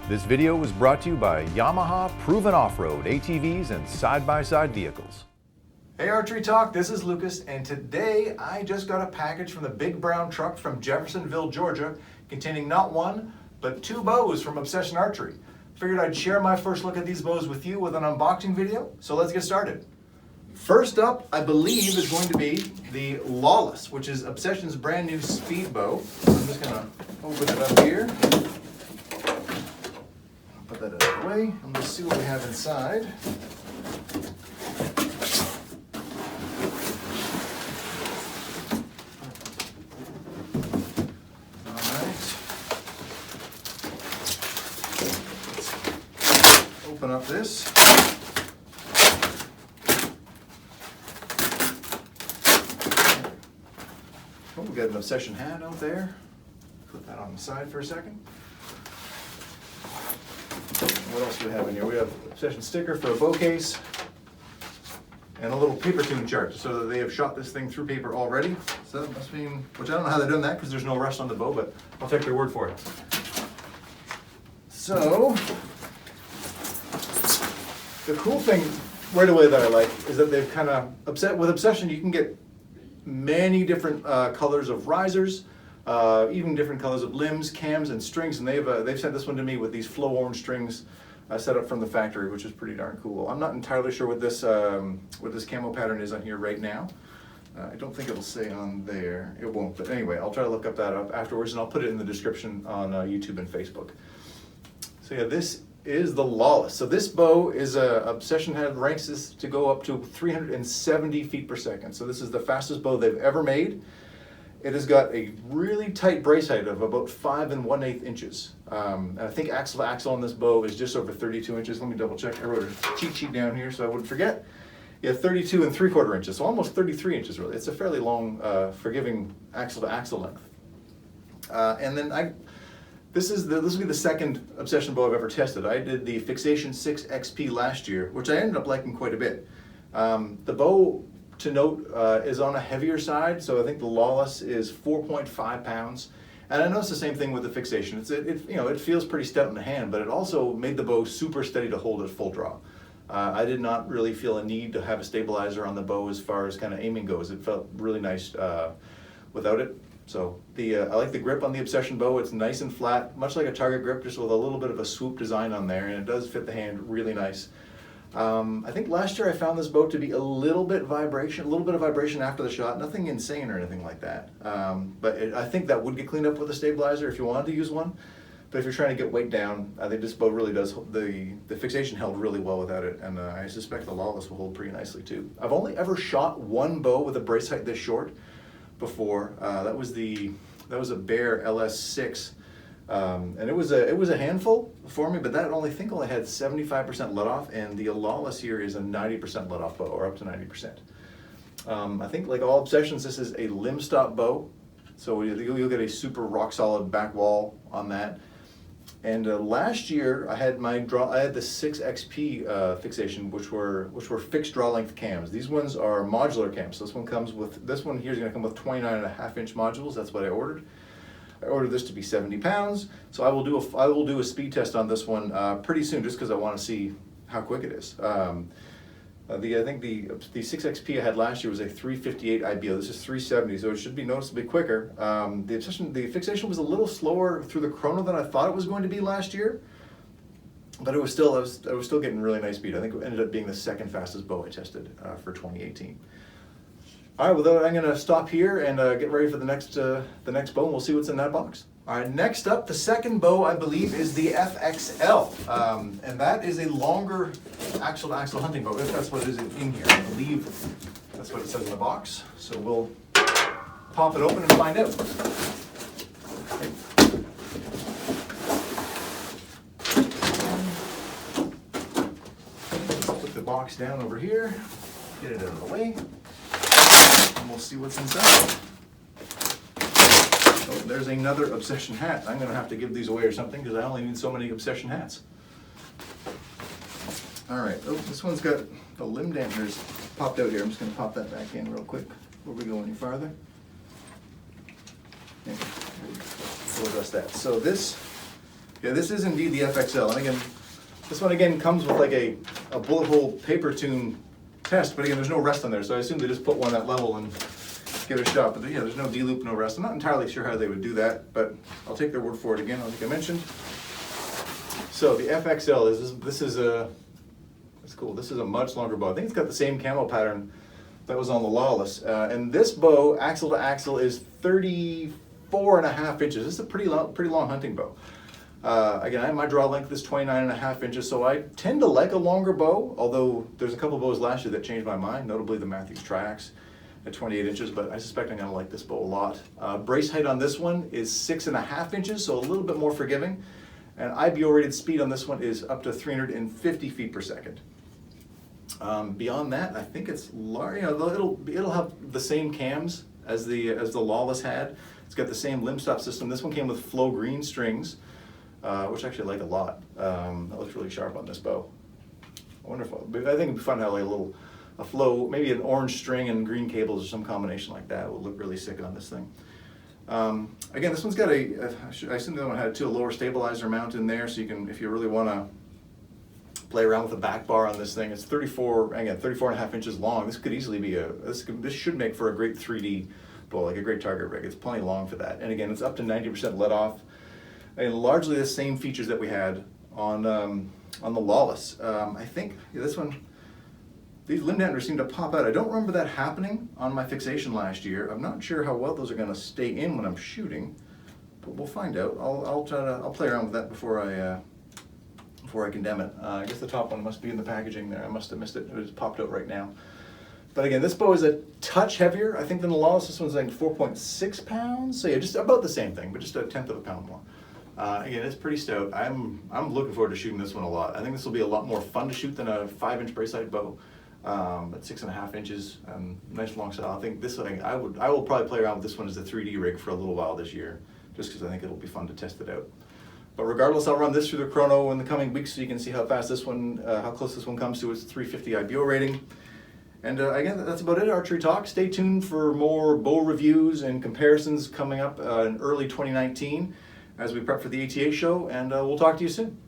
This video was brought to you by Yamaha Proven Off-Road ATVs and side-by-side vehicles. Hey ArcheryTalk, this is Lucas, and today I just got a package from the Big Brown Truck from Jeffersonville, Georgia, containing not one, but two bows from Obsession Archery. Figured I'd share my first look at these bows with you with an unboxing video, so let's get started. First up, I believe, is going to be the Lawless, which is Obsession's brand new speed bow. I'm just gonna open it up here. Put that out of the way, and let's see what we have inside. Open up this. Oh, we got an Obsession hat out there. Put that on the side for a second. What else do we have in here? We have Obsession sticker for a bow case and a little paper tune chart, so that they have shot this thing through paper already. So that must mean, which I don't know how they've done that because there's no rust on the bow, but I'll take their word for it. So the cool thing right away that I like is that they've kind of with Obsession you can get many different colors of risers, even different colors of limbs, cams, and strings, and they've sent this one to me with these flow orange strings set up from the factory, which is pretty darn cool. I'm not entirely sure what this camo pattern is on here right now. I don't think it'll say on there. It won't, but anyway, I'll try to look that up afterwards, and I'll put it in the description on YouTube and Facebook. So yeah, this is the Lawless. So this bow is Obsession ranks this to go up to 370 feet per second. So this is the fastest bow they've ever made. It has got a really tight brace height of about 5 1/8 inches. And I think axle to axle on this bow is just over 32 inches. Let me double check. I wrote a cheat sheet down here so I wouldn't forget. Yeah, 32 3/4 inches, so almost 33 inches really. It's a fairly long, forgiving axle to axle length. And then this will be the second Obsession bow I've ever tested. I did the Fixation 6 XP last year, which I ended up liking quite a bit. The bow, to note, is on a heavier side, so I think the Lawless is 4.5 pounds. And I noticed the same thing with the Fixation. It feels pretty stout in the hand, but it also made the bow super steady to hold at full draw. I did not really feel a need to have a stabilizer on the bow as far as kind of aiming goes. It felt really nice without it. So I like the grip on the Obsession bow. It's nice and flat, much like a target grip, just with a little bit of a swoop design on there, and it does fit the hand really nice. I think last year I found this bow to be a little bit of vibration after the shot. Nothing insane or anything like that. But I think that would get cleaned up with a stabilizer if you wanted to use one. But if you're trying to get weight down, I think this bow really does. The Fixation held really well without it, and I suspect the Lawless will hold pretty nicely too. I've only ever shot one bow with a brace height this short before. That was a Bear LS6. And it was a handful for me, but that only had 75% let off, and the Lawless here is a 90% let off bow, or up to 90%. I think like all Obsessions, this is a limb stop bow, so you'll get a super rock solid back wall on that. And last year I had the 6 XP Fixation, which were fixed draw length cams. These ones are modular cams. So this one here is going to come with 29.5 inch modules. That's what I ordered. I ordered this to be 70 pounds, so I will do a speed test on this one pretty soon, just because I want to see how quick it is. I think the 6 XP I had last year was a 358 IBO. This is 370, so it should be noticeably quicker. The Fixation was a little slower through the chrono than I thought it was going to be last year, but I was still getting really nice speed. I think it ended up being the second fastest bow I tested for 2018. All right, well, I'm going to stop here and get ready for the next bow, and we'll see what's in that box. All right, next up, the second bow, I believe, is the FXL, and that is a longer axle-to-axle hunting bow, if that's what it is in here. I believe that's what it says in the box, so we'll pop it open and find out. Put the box down over here, get it out of the way, and we'll see what's inside. Oh, there's another Obsession hat. I'm going to have to give these away or something because I only need so many Obsession hats. All right, oh, this one's got the limb dampeners popped out here. I'm just going to pop that back in real quick before we go any farther. Okay. We'll adjust that. So this Yeah, this is indeed the FXL, and again, this one again comes with like a bullet hole paper tune test, but again, there's no rest on there, so I assume they just put one at level and give it a shot. But yeah, there's no D-loop, no rest. I'm not entirely sure how they would do that, but I'll take their word for it again, like I mentioned. So the FXL that's cool. This is a much longer bow. I think it's got the same camo pattern that was on the Lawless. And this bow, axle to axle, is 34.5 inches. This is a pretty long hunting bow. Again, my draw length is 29.5 inches, so I tend to like a longer bow, although there's a couple bows last year that changed my mind, notably the Matthews Triax at 28 inches, but I suspect I'm gonna like this bow a lot. Brace height on this one is 6.5 inches, so a little bit more forgiving. And IBO rated speed on this one is up to 350 feet per second. Beyond that, I think it's large. You know, it'll have the same cams as the Lawless had. It's got the same limb stop system. This one came with flow green strings, which I actually like a lot. That looks really sharp on this bow. I think it'd be fun to have like a flow, maybe an orange string and green cables or some combination like that. It would look really sick on this thing. Again, this one's got I assume the other one had a lower stabilizer mount in there, so you can, if you really want to play around with the back bar on this thing. It's 34.5 inches long. This could easily be this should make for a great 3D bow, like a great target rig. It's plenty long for that. And again, it's up to 90% let off, and largely the same features that we had on the Lawless. I think this one, these limb dampers seem to pop out. I don't remember that happening on my fixation last year. I'm not sure how well those are going to stay in when I'm shooting, but we'll find out. I'll play around with that before I condemn it. I guess the top one must be in the packaging there. I must have missed it. It just popped out right now. But again, this bow is a touch heavier, I think, than the Lawless. This one's like 4.6 pounds. So yeah, just about the same thing, but just a tenth of a pound more. Again, it's pretty stout. I'm looking forward to shooting this one a lot. I think this will be a lot more fun to shoot than a 5-inch brace height bow. At 6.5 inches, nice long style. I think this thing, I will probably play around with this one as a 3D rig for a little while this year, just because I think it'll be fun to test it out. But regardless, I'll run this through the chrono in the coming weeks so you can see how fast this one, how close this one comes to its 350 IBO rating. And again, that's about it, Archery Talk. Stay tuned for more bow reviews and comparisons coming up in early 2019 as we prep for the ATA show, and we'll talk to you soon.